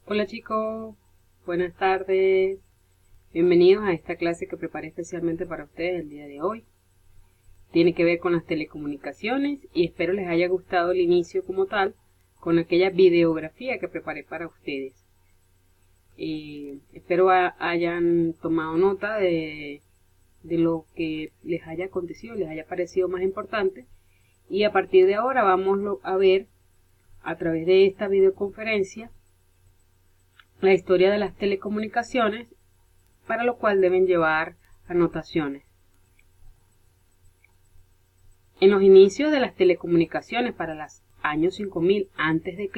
Hola chicos, buenas tardes, bienvenidos a esta clase que preparé especialmente para ustedes el día de hoy. Tiene que ver con las telecomunicaciones y espero les haya gustado el inicio como tal, con aquella videografía que preparé para ustedes. Espero hayan tomado nota de lo que les haya acontecido, les haya parecido más importante, y a partir de ahora vamos a ver a través de esta videoconferencia la historia de las telecomunicaciones, para lo cual deben llevar anotaciones. En los inicios de las telecomunicaciones para los años 5000 a.C.,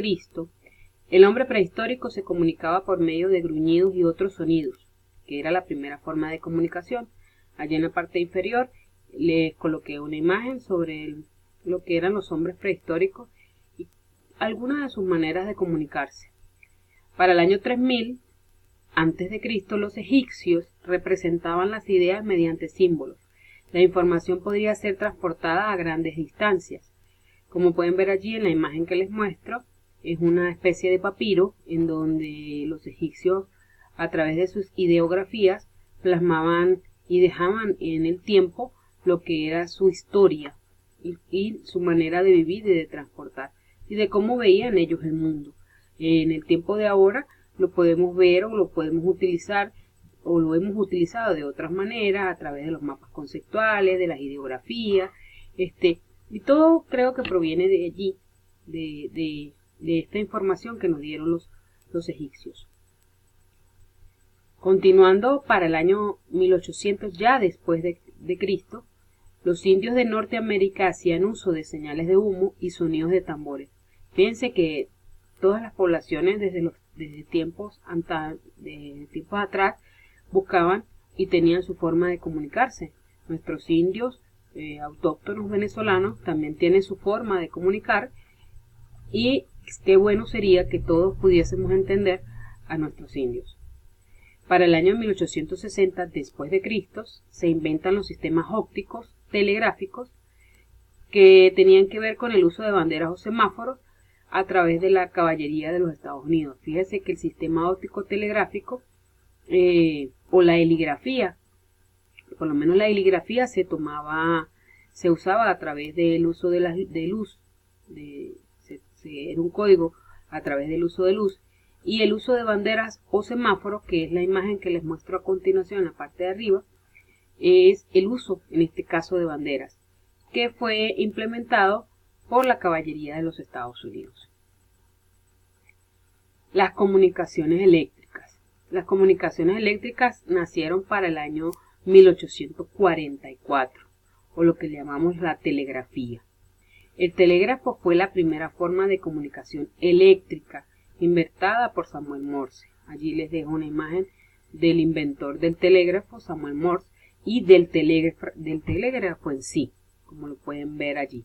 el hombre prehistórico se comunicaba por medio de gruñidos y otros sonidos, que era la primera forma de comunicación. Allí en la parte inferior les coloqué una imagen sobre lo que eran los hombres prehistóricos y algunas de sus maneras de comunicarse. Para el año 3000 antes de Cristo, los egipcios representaban las ideas mediante símbolos. La información podría ser transportada a grandes distancias. Como pueden ver allí en la imagen que les muestro, es una especie de papiro en donde los egipcios, a través de sus ideografías, plasmaban y dejaban en el tiempo lo que era su historia y su manera de vivir y de transportar, y de cómo veían ellos el mundo. En el tiempo de ahora lo podemos ver o lo podemos utilizar o lo hemos utilizado de otras maneras a través de los mapas conceptuales, de las ideografías, y todo creo que proviene de allí, de esta información que nos dieron los egipcios. Continuando para el año 1800 ya después de Cristo, los indios de Norteamérica hacían uso de señales de humo y sonidos de tambores. Fíjense que todas las poblaciones desde tiempos atrás buscaban y tenían su forma de comunicarse. Nuestros indios autóctonos venezolanos también tienen su forma de comunicar, y qué bueno sería que todos pudiésemos entender a nuestros indios. Para el año 1860 después de Cristo se inventan los sistemas ópticos telegráficos que tenían que ver con el uso de banderas o semáforos a través de la caballería de los Estados Unidos. Fíjese que el sistema óptico telegráfico o la heligrafía, por lo menos la heligrafía se usaba a través del uso de luz, era un código a través del uso de luz, y el uso de banderas o semáforos, que es la imagen que les muestro a continuación en la parte de arriba, es el uso, en este caso, de banderas, que fue implementado por la caballería de los Estados Unidos. Las comunicaciones eléctricas. Las comunicaciones eléctricas nacieron para el año 1844, o lo que llamamos la telegrafía. El telégrafo fue la primera forma de comunicación eléctrica inventada por Samuel Morse. Allí les dejo una imagen del inventor del telégrafo, Samuel Morse, y del telégrafo en sí, como lo pueden ver allí.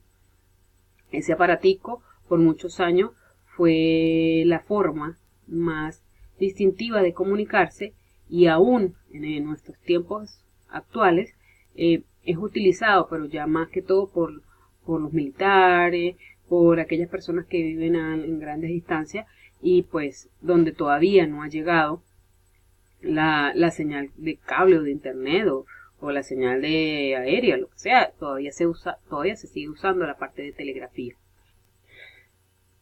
Ese aparatico por muchos años fue la forma más distintiva de comunicarse, y aún en nuestros tiempos actuales es utilizado, pero ya más que todo por los militares, por aquellas personas que viven en grandes distancias, y pues donde todavía no ha llegado la señal de cable o de internet o la señal de aérea, lo que sea, todavía se sigue usando la parte de telegrafía.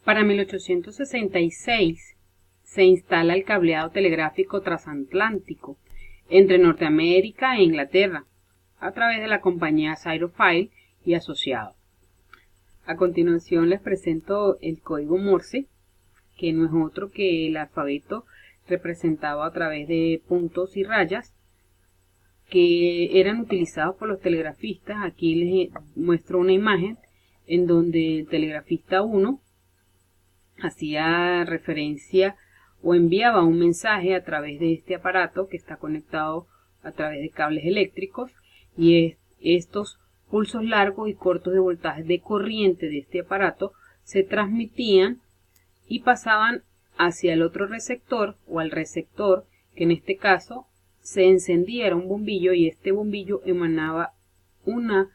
Para 1866 se instala el cableado telegráfico transatlántico entre Norteamérica e Inglaterra a través de la compañía Cyrofile y Asociados. A continuación les presento el código Morse, que no es otro que el alfabeto representado a través de puntos y rayas que eran utilizados por los telegrafistas. Aquí les muestro una imagen en donde el telegrafista 1 hacía referencia o enviaba un mensaje a través de este aparato que está conectado a través de cables eléctricos, y estos pulsos largos y cortos de voltaje de corriente de este aparato se transmitían y pasaban hacia el otro receptor o al receptor, que en este caso se encendía, era un bombillo, y este bombillo emanaba una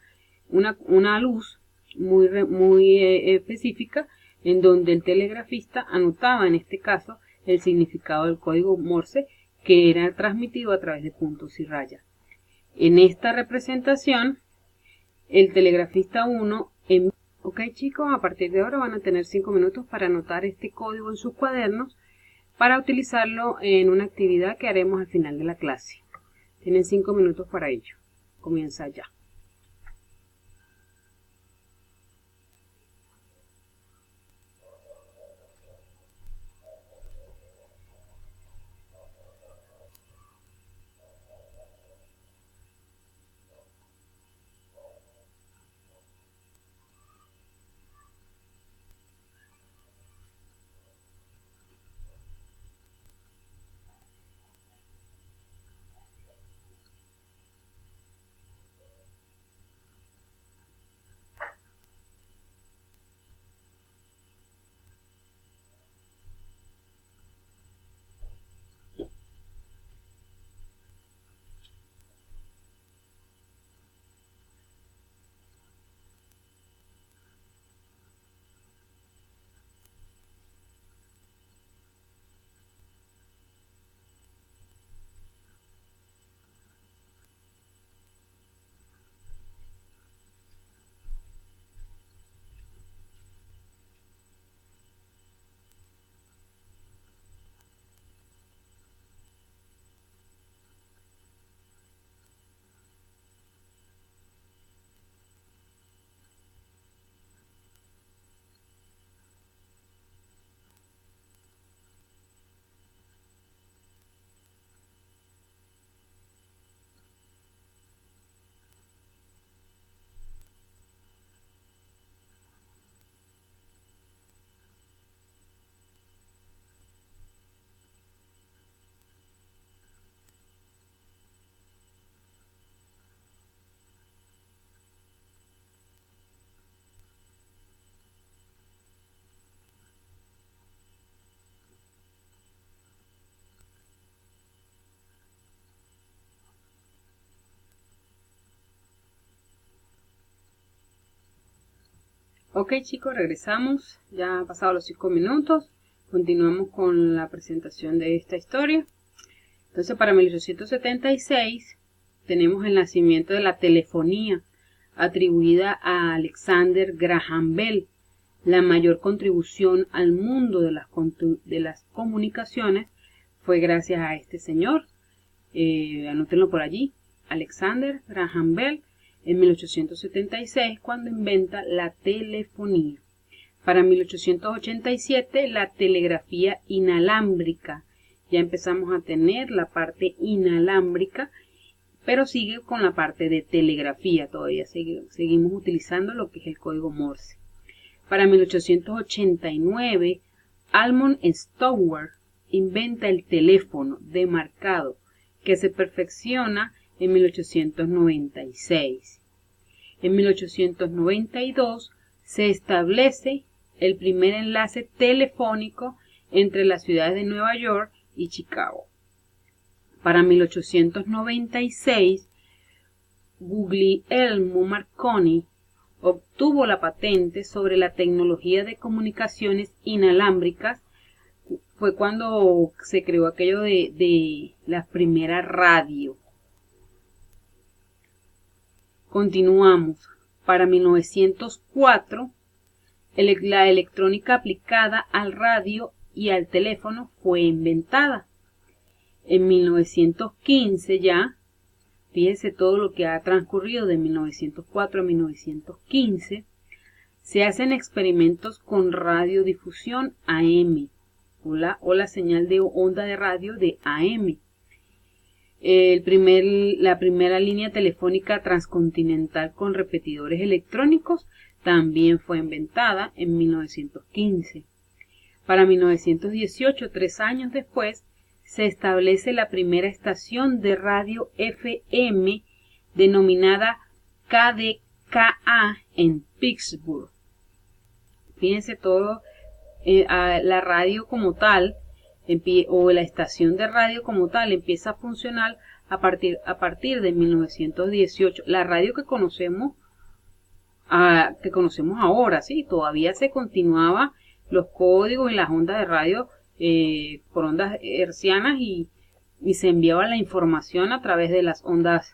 luz muy específica, en donde el telegrafista anotaba en este caso el significado del código Morse, que era transmitido a través de puntos y rayas. En esta representación, el telegrafista 1 Ok chicos, a partir de ahora van a tener 5 minutos para anotar este código en sus cuadernos para utilizarlo en una actividad que haremos al final de la clase. Tienen 5 minutos para ello. Comienza ya. Ok chicos, regresamos, ya han pasado los 5 minutos, continuamos con la presentación de esta historia. Entonces para 1876 tenemos el nacimiento de la telefonía, atribuida a Alexander Graham Bell. La mayor contribución al mundo de las comunicaciones fue gracias a este señor, anótenlo por allí, Alexander Graham Bell, en 1876, cuando inventa la telefonía. Para 1887, la telegrafía inalámbrica. Ya empezamos a tener la parte inalámbrica, pero sigue con la parte de telegrafía. Todavía seguimos utilizando lo que es el código Morse. Para 1889, Almond Stowell inventa el teléfono de marcado, que se perfecciona en 1896. En 1892 se establece el primer enlace telefónico entre las ciudades de Nueva York y Chicago. Para 1896, Guglielmo Marconi obtuvo la patente sobre la tecnología de comunicaciones inalámbricas. Fue cuando se creó aquello de la primera radio. Continuamos. Para 1904, la electrónica aplicada al radio y al teléfono fue inventada. En 1915 ya, fíjense todo lo que ha transcurrido de 1904 a 1915, se hacen experimentos con radiodifusión AM o la señal de onda de radio de AM. La primera línea telefónica transcontinental con repetidores electrónicos también fue inventada en 1915. Para 1918, 3 años después, se establece la primera estación de radio FM denominada KDKA en Pittsburgh. Fíjense todo, la radio como tal, o la estación de radio como tal, empieza a funcionar a partir de 1918. La radio que conocemos ahora, sí, todavía se continuaba los códigos y las ondas de radio por ondas hercianas y se enviaba la información a través de las ondas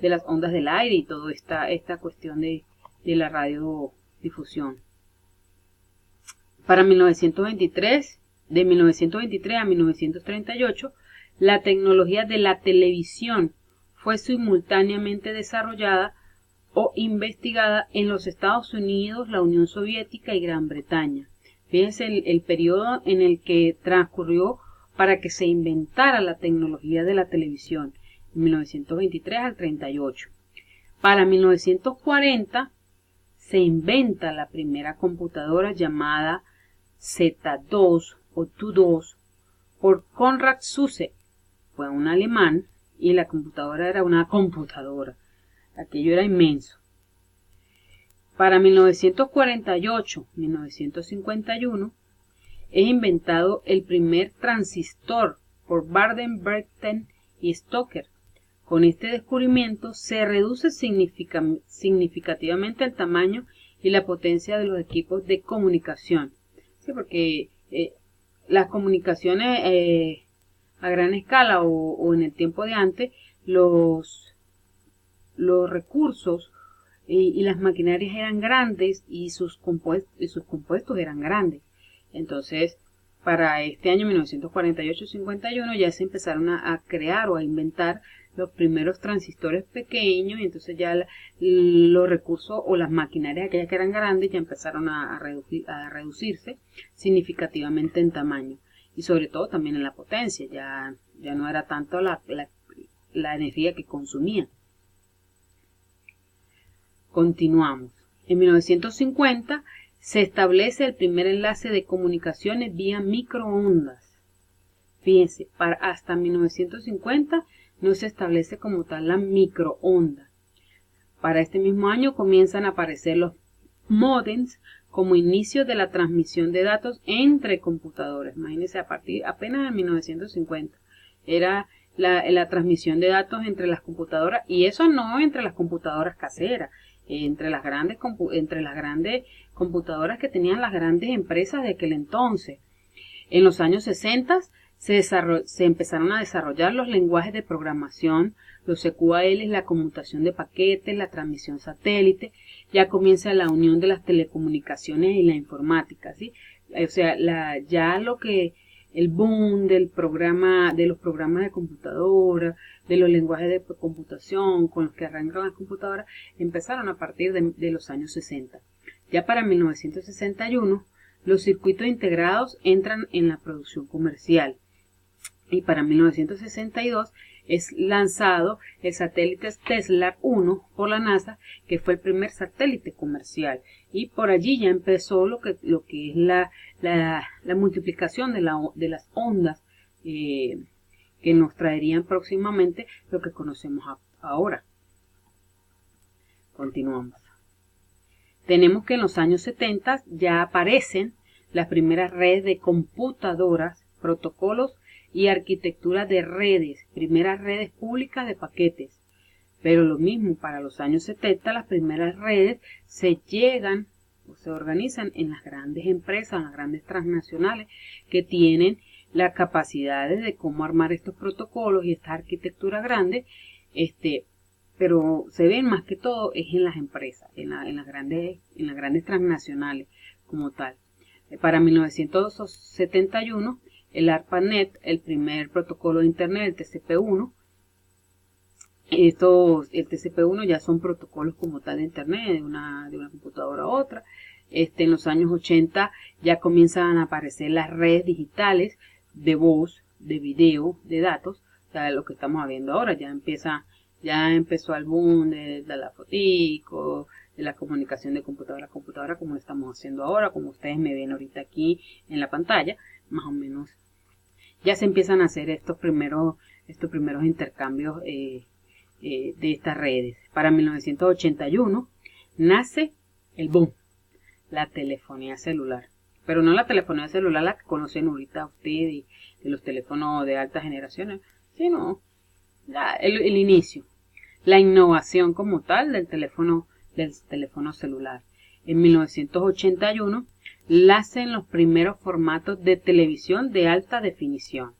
del aire y toda esta cuestión de la radiodifusión. Para 1923, de 1923 a 1938, la tecnología de la televisión fue simultáneamente desarrollada o investigada en los Estados Unidos, la Unión Soviética y Gran Bretaña. Fíjense el periodo en el que transcurrió para que se inventara la tecnología de la televisión, de 1923 al 38. Para 1940 se inventa la primera computadora llamada Z2 o TU2 por Konrad Zuse. Fue un alemán y la computadora era una computadora. Aquello era inmenso. Para 1948-1951 es inventado el primer transistor por Baden-Britten y Stocker. Con este descubrimiento se reduce significativamente el tamaño y la potencia de los equipos de comunicación. Sí, porque las comunicaciones a gran escala o en el tiempo de antes, los recursos y las maquinarias eran grandes y sus compuestos eran grandes. Entonces, para este año 1948-51 ya se empezaron a crear o a inventar los primeros transistores pequeños y entonces ya los recursos o las maquinarias aquellas que eran grandes ya empezaron a reducirse significativamente en tamaño y sobre todo también en la potencia, ya no era tanto la energía que consumía. Continuamos. En 1950 se establece el primer enlace de comunicaciones vía microondas. Fíjense, hasta 1950 no se establece como tal la microonda. Para este mismo año comienzan a aparecer los módems como inicio de la transmisión de datos entre computadores. Imagínense, apenas en 1950 era la transmisión de datos entre las computadoras, y eso no entre las computadoras caseras, entre las grandes computadoras que tenían las grandes empresas de aquel entonces. En los años 60 se empezaron a desarrollar los lenguajes de programación, los SQL, la conmutación de paquetes, la transmisión satélite. Ya comienza la unión de las telecomunicaciones y la informática, ¿sí? O sea, el boom de los programas de computadora, de los lenguajes de computación con los que arrancan las computadoras, empezaron a partir de los años 60. Ya para 1961, los circuitos integrados entran en la producción comercial. Y para 1962 es lanzado el satélite Stellar 1 por la NASA, que fue el primer satélite comercial. Y por allí ya empezó lo que es la multiplicación de las ondas que nos traerían próximamente lo que conocemos ahora. Continuamos. Tenemos que en los años 70 ya aparecen las primeras redes de computadoras, protocolos y arquitectura de redes, primeras redes públicas de paquetes. Pero lo mismo, para los años 70 las primeras redes se organizan en las grandes empresas, en las grandes transnacionales que tienen la capacidad de cómo armar estos protocolos y esta arquitectura grande, pero se ven más que todo es en las empresas, en las grandes transnacionales como tal. Para 1971 el ARPANET, el primer protocolo de Internet, el TCP/1. El TCP/1 ya son protocolos como tal de Internet, de una computadora a otra. En los años 80 ya comienzan a aparecer las redes digitales de voz, de video, de datos. O sea, lo que estamos viendo ahora ya empezó el boom de la fotico, de la comunicación de computadora a computadora, como lo estamos haciendo ahora, como ustedes me ven ahorita aquí en la pantalla, más o menos. Ya se empiezan a hacer estos primeros intercambios de estas redes. Para 1981 nace el boom, la telefonía celular. Pero no la telefonía celular la que conocen ahorita ustedes y de los teléfonos de altas generaciones, sino el inicio, la innovación como tal del teléfono celular. En 1981, nacen los primeros formatos de televisión de alta definición.